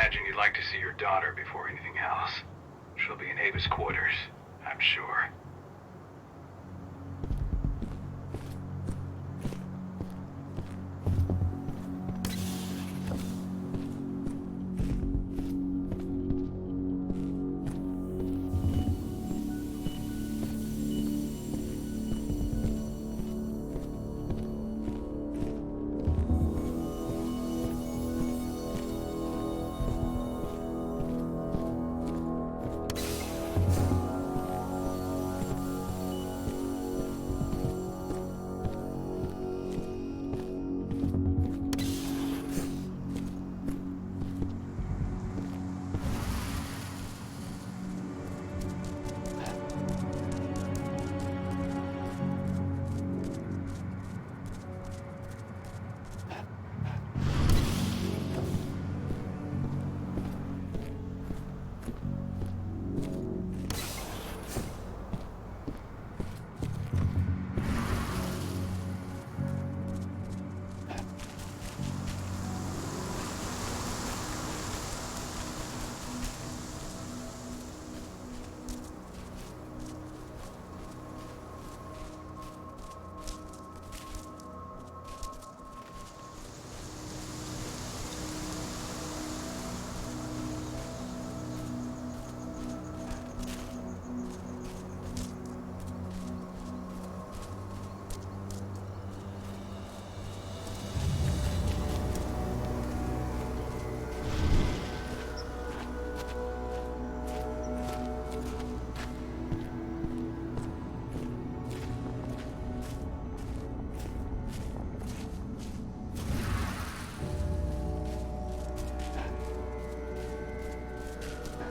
imagine you'd like to see your daughter before anything else. She'll be in Ava's quarters, I'm sure.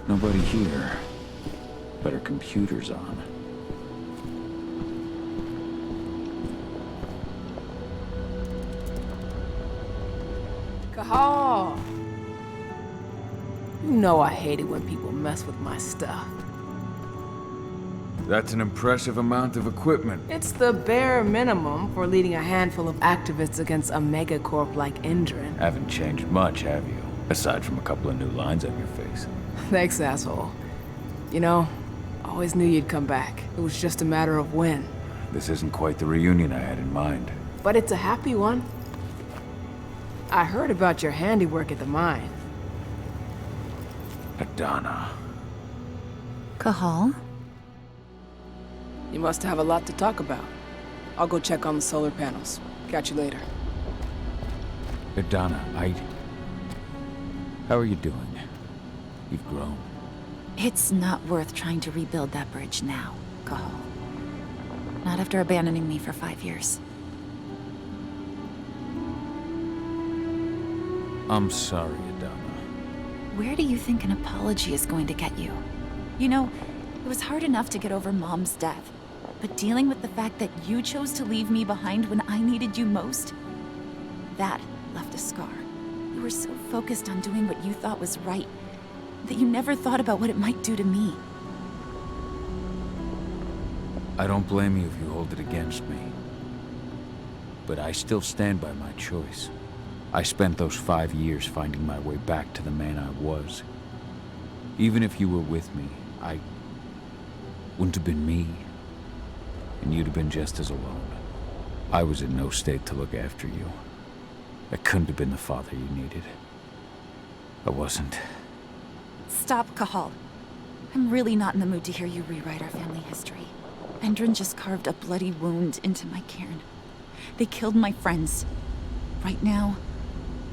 Nobody here, but her computer's on. Cahal! You know I hate it when people mess with my stuff. That's an impressive amount of equipment. It's the bare minimum for leading a handful of activists against a megacorp like Endron. Haven't changed much, have you? Aside from a couple of new lines on your face. Thanks, asshole. You know, I always knew you'd come back. It was just a matter of when. This isn't quite the reunion I had in mind. But it's a happy one. I heard about your handiwork at the mine. Adana. Cahal? You must have a lot to talk about. I'll go check on the solar panels. Catch you later. Adana, how are you doing? You've grown. It's not worth trying to rebuild that bridge now, Cahal. Not after abandoning me for 5 years. I'm sorry, Adana. Where do you think an apology is going to get you? You know, it was hard enough to get over Mom's death, but dealing with the fact that you chose to leave me behind when I needed you most, that left a scar. You were so focused on doing what you thought was right, that you never thought about what it might do to me. I don't blame you if you hold it against me. But I still stand by my choice. I spent those 5 years finding my way back to the man I was. Even if you were with me, I wouldn't have been me. And you'd have been just as alone. I was in no state to look after you. I couldn't have been the father you needed. I wasn't. Stop, Cahal. I'm really not in the mood to hear you rewrite our family history. Endron just carved a bloody wound into my cairn. They killed my friends. Right now,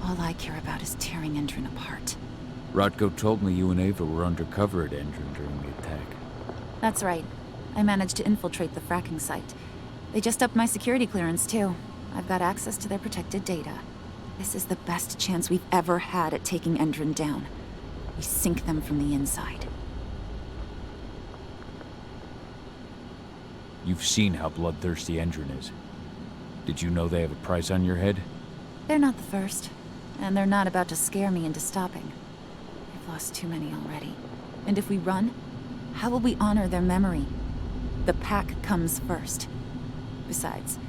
all I care about is tearing Endron apart. Rotko told me you and Ava were undercover at Endron during the attack. That's right. I managed to infiltrate the fracking site. They just upped my security clearance, too. I've got access to their protected data. This is the best chance we've ever had at taking Endron down. We sink them from the inside. You've seen how bloodthirsty Endron is. Did you know they have a price on your head? They're not the first, and they're not about to scare me into stopping. I've lost too many already. And if we run, how will we honor their memory? The pack comes first. Besides,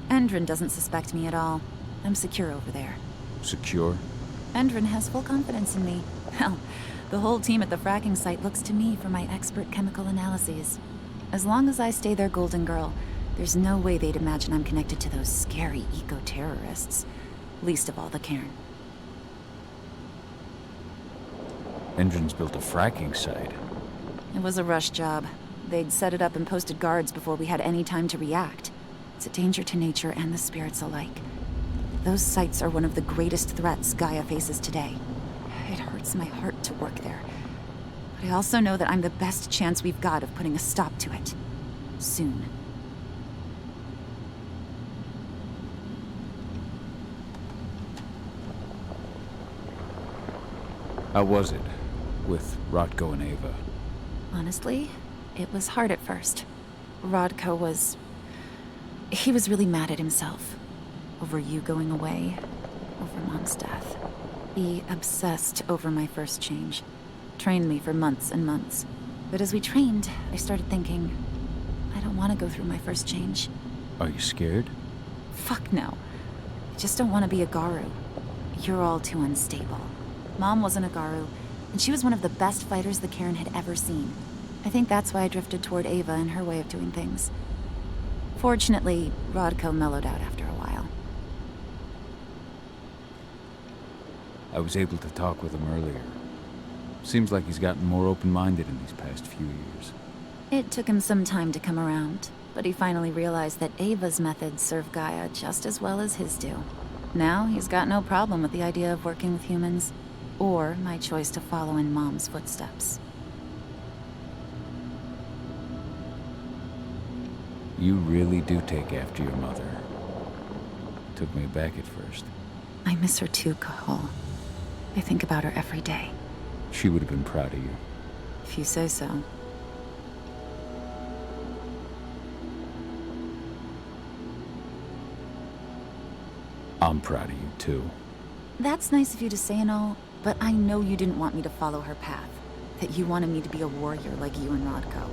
Endron doesn't suspect me at all. I'm secure over there. Secure? Endron has full confidence in me. Hell, the whole team at the fracking site looks to me for my expert chemical analyses. As long as I stay their golden girl, there's no way they'd imagine I'm connected to those scary eco-terrorists. Least of all the Cairn. Endron's built a fracking site. It was a rush job. They'd set it up and posted guards before we had any time to react. It's a danger to nature and the spirits alike. Those sites are one of the greatest threats Gaia faces today. It hurts my heart to work there. But I also know that I'm the best chance we've got of putting a stop to it. Soon. How was it? With Rodko and Ava? Honestly, it was hard at first. Rodko was... He was really mad at himself. Over you going away. Over Mom's death. He obsessed over my first change. Trained me for months and months. But as we trained, I started thinking, I don't want to go through my first change. Are you scared? Fuck no. I just don't want to be a Garou. You're all too unstable. Mom wasn't a Garou, and she was one of the best fighters the Cairn had ever seen. I think that's why I drifted toward Ava and her way of doing things. Fortunately, Rodko mellowed out after a while. I was able to talk with him earlier. Seems like he's gotten more open-minded in these past few years. It took him some time to come around, but he finally realized that Ava's methods serve Gaia just as well as his do. Now he's got no problem with the idea of working with humans, or my choice to follow in Mom's footsteps. You really do take after your mother. Took me aback at first. I miss her too, Cahal. I think about her every day. She would have been proud of you. If you say so. I'm proud of you, too. That's nice of you to say and all, but I know you didn't want me to follow her path. That you wanted me to be a warrior like you and Rodko.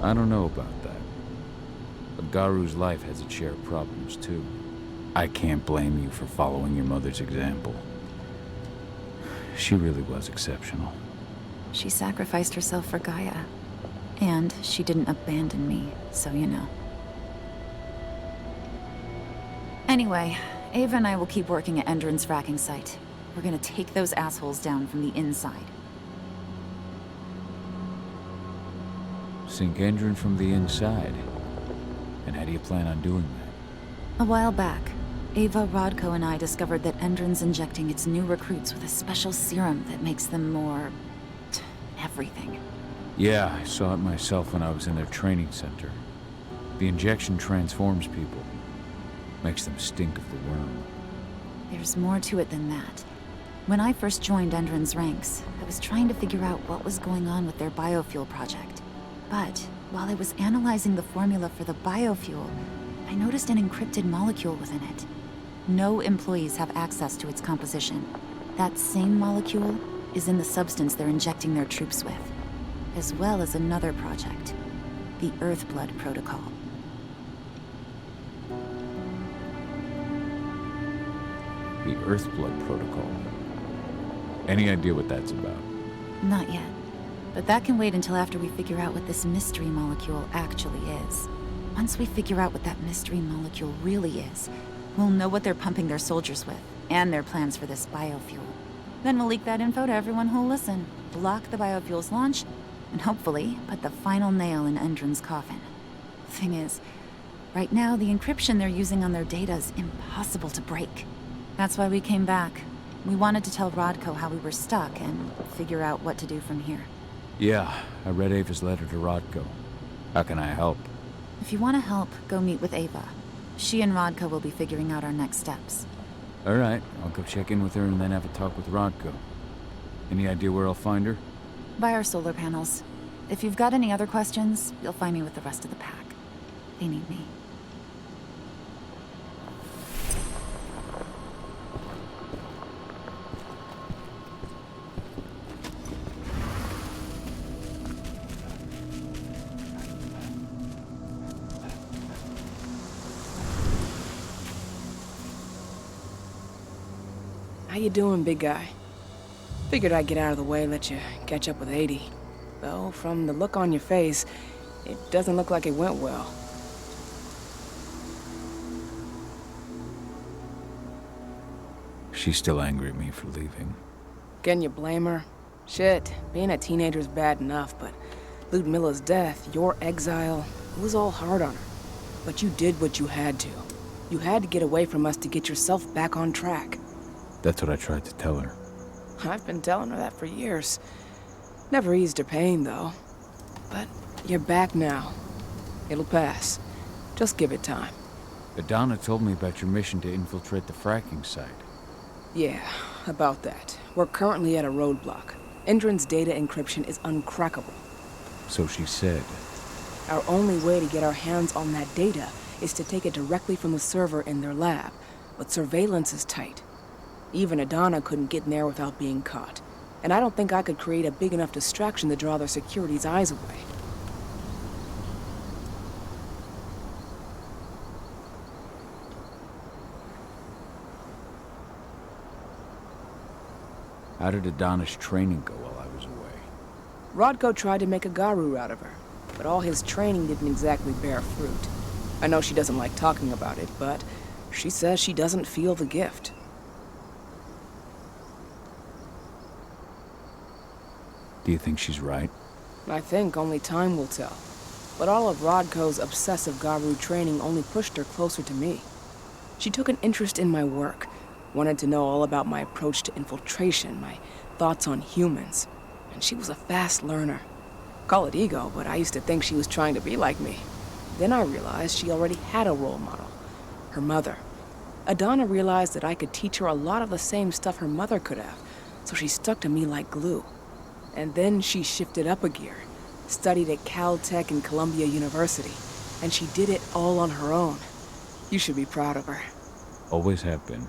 I don't know about that. But Garou's life has its share of problems, too. I can't blame you for following your mother's example. She really was exceptional. She sacrificed herself for Gaia. And she didn't abandon me, so you know. Anyway, Ava and I will keep working at Endron's fracking site. We're gonna take those assholes down from the inside. Sink Endron from the inside. And how do you plan on doing that? A while back, Ava, Rodko, and I discovered that Endron's injecting its new recruits with a special serum that makes them more... everything. Yeah, I saw it myself when I was in their training center. The injection transforms people. Makes them stink of the worm. There's more to it than that. When I first joined Endron's ranks, I was trying to figure out what was going on with their biofuel project. But while I was analyzing the formula for the biofuel, I noticed an encrypted molecule within it. No employees have access to its composition. That same molecule is in the substance they're injecting their troops with, as well as another project, the Earthblood Protocol. The Earthblood Protocol. Any idea what that's about? Not yet. But that can wait until after we figure out what this mystery molecule actually is. Once we figure out what that mystery molecule really is, we'll know what they're pumping their soldiers with, and their plans for this biofuel. Then we'll leak that info to everyone who'll listen, block the biofuel's launch, and hopefully put the final nail in Endron's coffin. Thing is, right now the encryption they're using on their data is impossible to break. That's why we came back. We wanted to tell Rodko how we were stuck and figure out what to do from here. Yeah, I read Ava's letter to Rodko. How can I help? If you want to help, go meet with Ava. She and Rodko will be figuring out our next steps. All right, I'll go check in with her and then have a talk with Rodko. Any idea where I'll find her? By our solar panels. If you've got any other questions, you'll find me with the rest of the pack. They need me. How you doing, big guy? Figured I'd get out of the way, let you catch up with 80. Though, from the look on your face, it doesn't look like it went well. She's still angry at me for leaving. Can you blame her? Shit, being a teenager's bad enough, but Ludmilla's death, your exile, it was all hard on her. But you did what you had to. You had to get away from us to get yourself back on track. That's what I tried to tell her. I've been telling her that for years. Never eased her pain, though. But you're back now. It'll pass. Just give it time. Adana told me about your mission to infiltrate the fracking site. Yeah, about that. We're currently at a roadblock. Endron's data encryption is uncrackable. So she said. Our only way to get our hands on that data is to take it directly from the server in their lab. But surveillance is tight. Even Adana couldn't get in there without being caught. And I don't think I could create a big enough distraction to draw their security's eyes away. How did Adana's training go while I was away? Rodko tried to make a Garou out of her, but all his training didn't exactly bear fruit. I know she doesn't like talking about it, but she says she doesn't feel the gift. Do you think she's right? I think only time will tell. But all of Rodko's obsessive Garou training only pushed her closer to me. She took an interest in my work, wanted to know all about my approach to infiltration, my thoughts on humans. And she was a fast learner. Call it ego, but I used to think she was trying to be like me. Then I realized she already had a role model, her mother. Adana realized that I could teach her a lot of the same stuff her mother could have, so she stuck to me like glue. And then she shifted up a gear, studied at Caltech and Columbia University, and she did it all on her own. You should be proud of her. Always have been.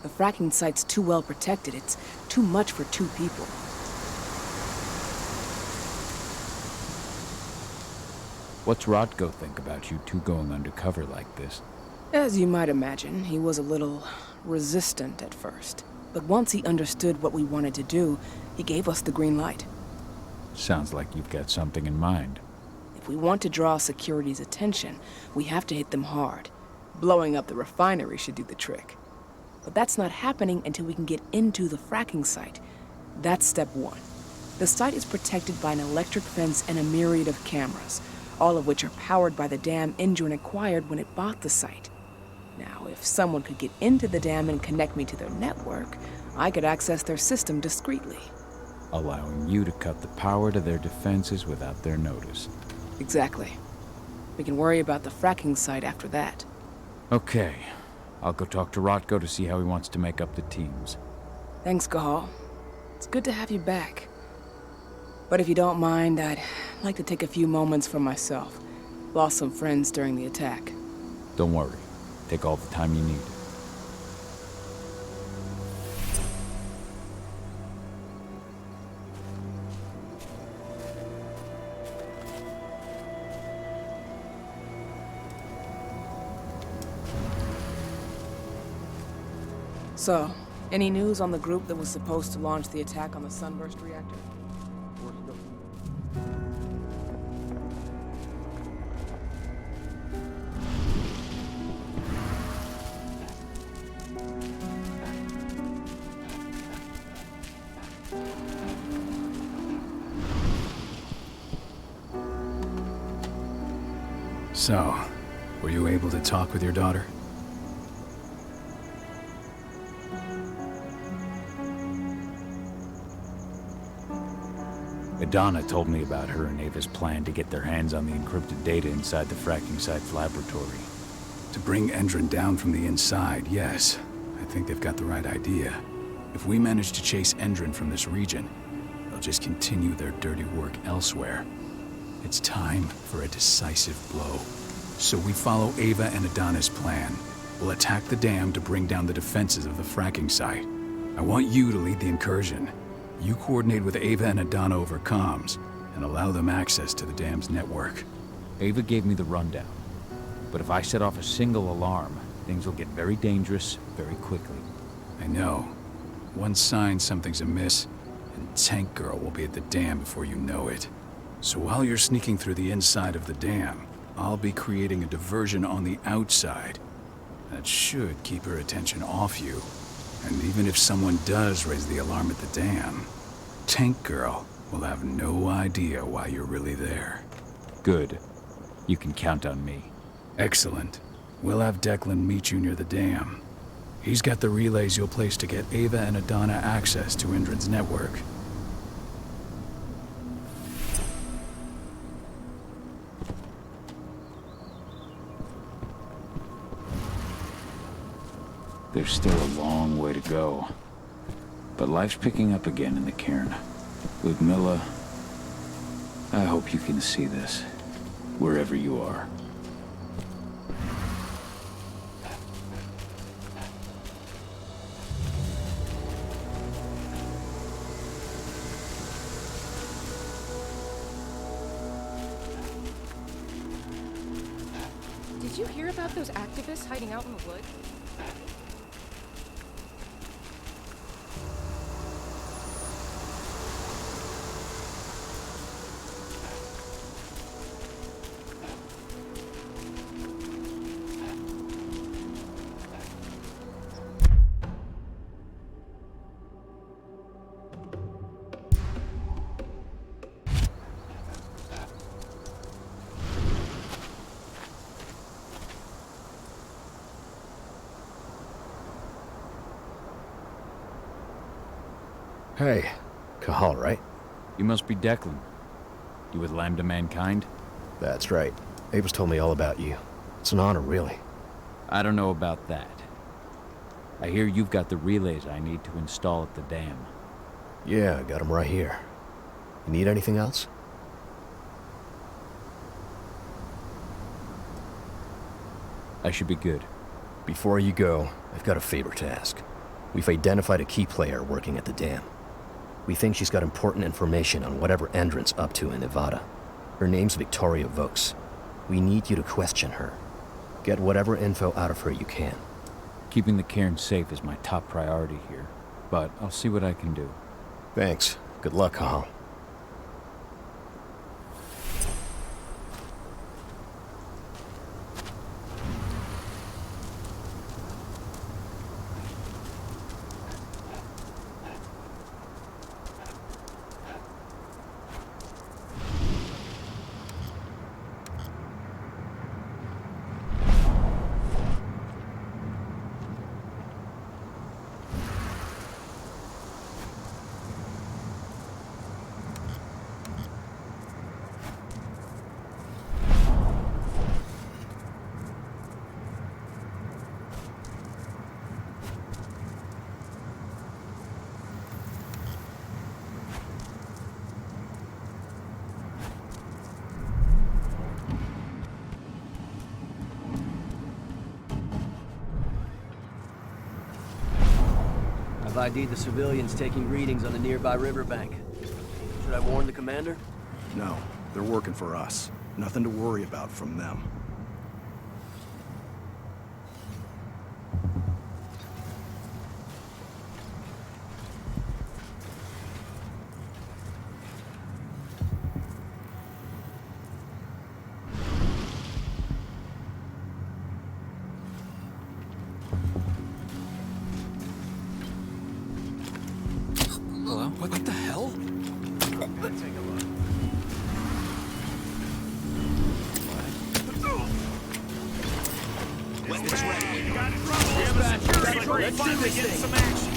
The fracking site's too well protected. It's too much for two people. What's Rodko think about you two going undercover like this? As you might imagine, he was a little resistant at first. But once he understood what we wanted to do, he gave us the green light. Sounds like you've got something in mind. If we want to draw security's attention, we have to hit them hard. Blowing up the refinery should do the trick. But that's not happening until we can get into the fracking site. That's step one. The site is protected by an electric fence and a myriad of cameras, all of which are powered by the dam Endron acquired when it bought the site. Now, if someone could get into the dam and connect me to their network, I could access their system discreetly. Allowing you to cut the power to their defenses without their notice. Exactly. We can worry about the fracking site after that. Okay. I'll go talk to Rodko to see how he wants to make up the teams. Thanks, Cahal. It's good to have you back. But if you don't mind, I'd like to take a few moments for myself. Lost some friends during the attack. Don't worry. Take all the time you need. So, any news on the group that was supposed to launch the attack on the Sunburst reactor? So, were you able to talk with your daughter? Adana told me about her and Ava's plan to get their hands on the encrypted data inside the fracking site's laboratory. To bring Endron down from the inside, yes. I think they've got the right idea. If we manage to chase Endron from this region, they'll just continue their dirty work elsewhere. It's time for a decisive blow. So we follow Ava and Adana's plan. We'll attack the dam to bring down the defenses of the fracking site. I want you to lead the incursion. You coordinate with Ava and Adana over comms, and allow them access to the dam's network. Ava gave me the rundown. But if I set off a single alarm, things will get very dangerous very quickly. I know. One sign something's amiss, and Tank Girl will be at the dam before you know it. So while you're sneaking through the inside of the dam, I'll be creating a diversion on the outside. That should keep her attention off you. And even if someone does raise the alarm at the dam, Tank Girl will have no idea why you're really there. Good. You can count on me. Excellent. We'll have Declan meet you near the dam. He's got the relays you'll place to get Ava and Adana access to Endron's network. There's still a long way to go. But life's picking up again in the cairn. Ludmilla, I hope you can see this, wherever you are. Did you hear about those activists hiding out in the woods? Hey, Cahal, right? You must be Declan. You with Lambda Mankind? That's right. Ava's told me all about you. It's an honor, really. I don't know about that. I hear you've got the relays I need to install at the dam. Yeah, I got them right here. You need anything else? I should be good. Before you go, I've got a favor to ask. We've identified a key player working at the dam. We think she's got important information on whatever Endron's up to in Nevada. Her name's Victoria Vokes. We need you to question her. Get whatever info out of her you can. Keeping the cairn safe is my top priority here, but I'll see what I can do. Thanks. Good luck, Cahal. I've ID'd the civilians taking readings on the nearby riverbank. Should I warn the commander? No, they're working for us. Nothing to worry about from them. What the hell? Let's take a look. Weapons ready. Got it rolling. Let's finally get some action.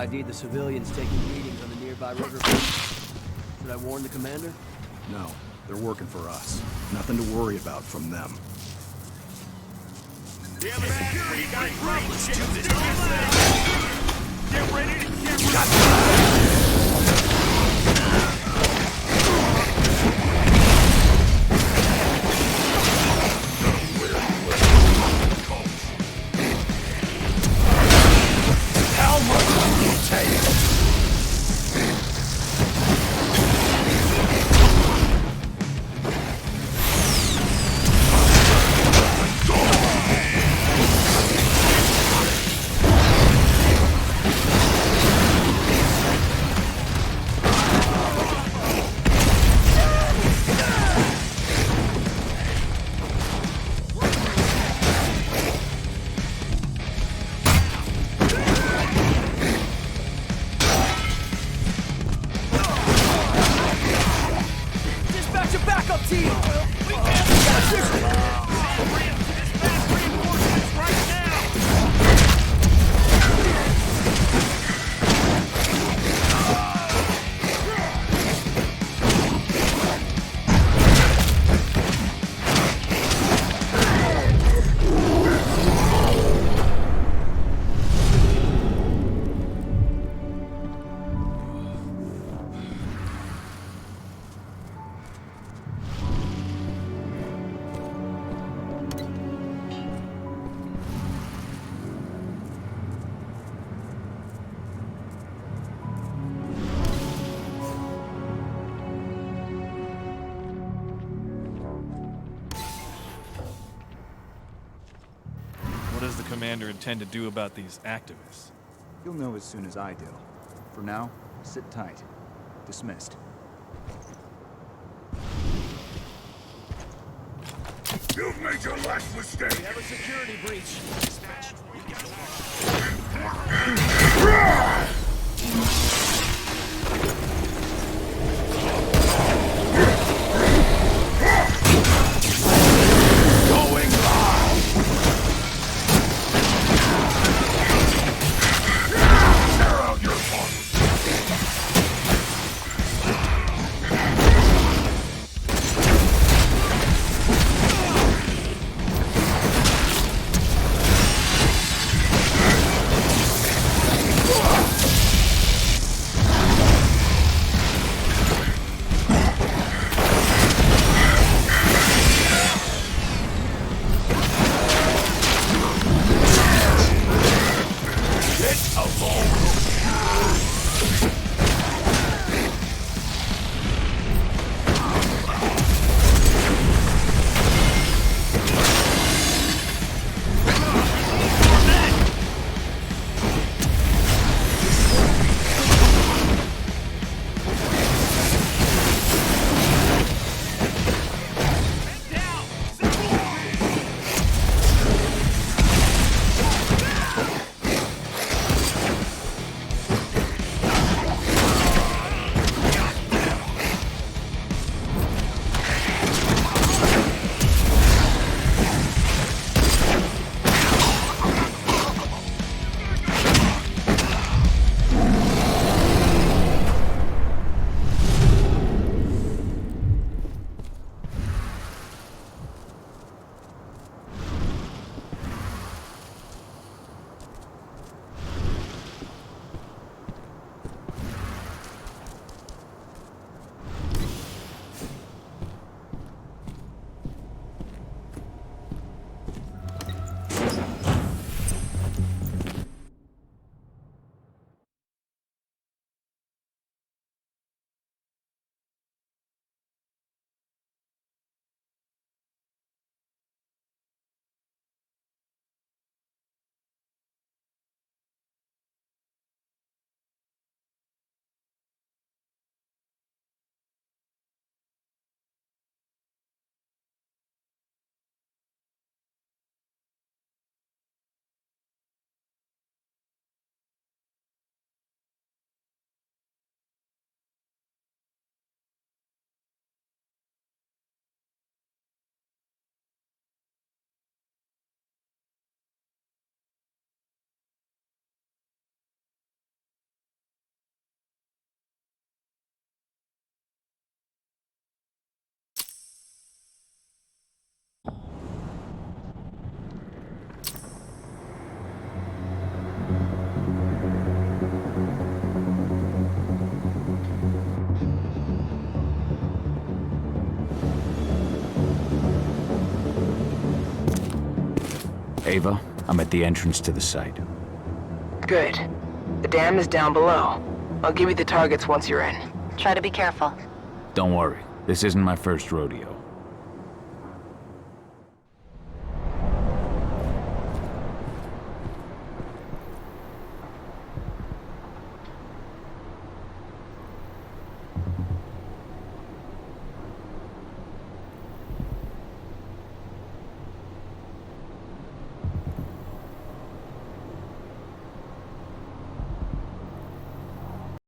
ID'd the civilians taking readings on the nearby riverbank. Should I warn the commander? No, they're working for us. Nothing to worry about from them. Get ready to get How much will you take? What does the commander intend to do about these activists? You'll know as soon as I do. For now, sit tight. Dismissed. You've made your last mistake! We have a security breach. Going live! Tear out your fun! Ava, I'm at the entrance to the site. Good. The dam is down below. I'll give you the targets once you're in. Try to be careful. Don't worry, this isn't my first rodeo.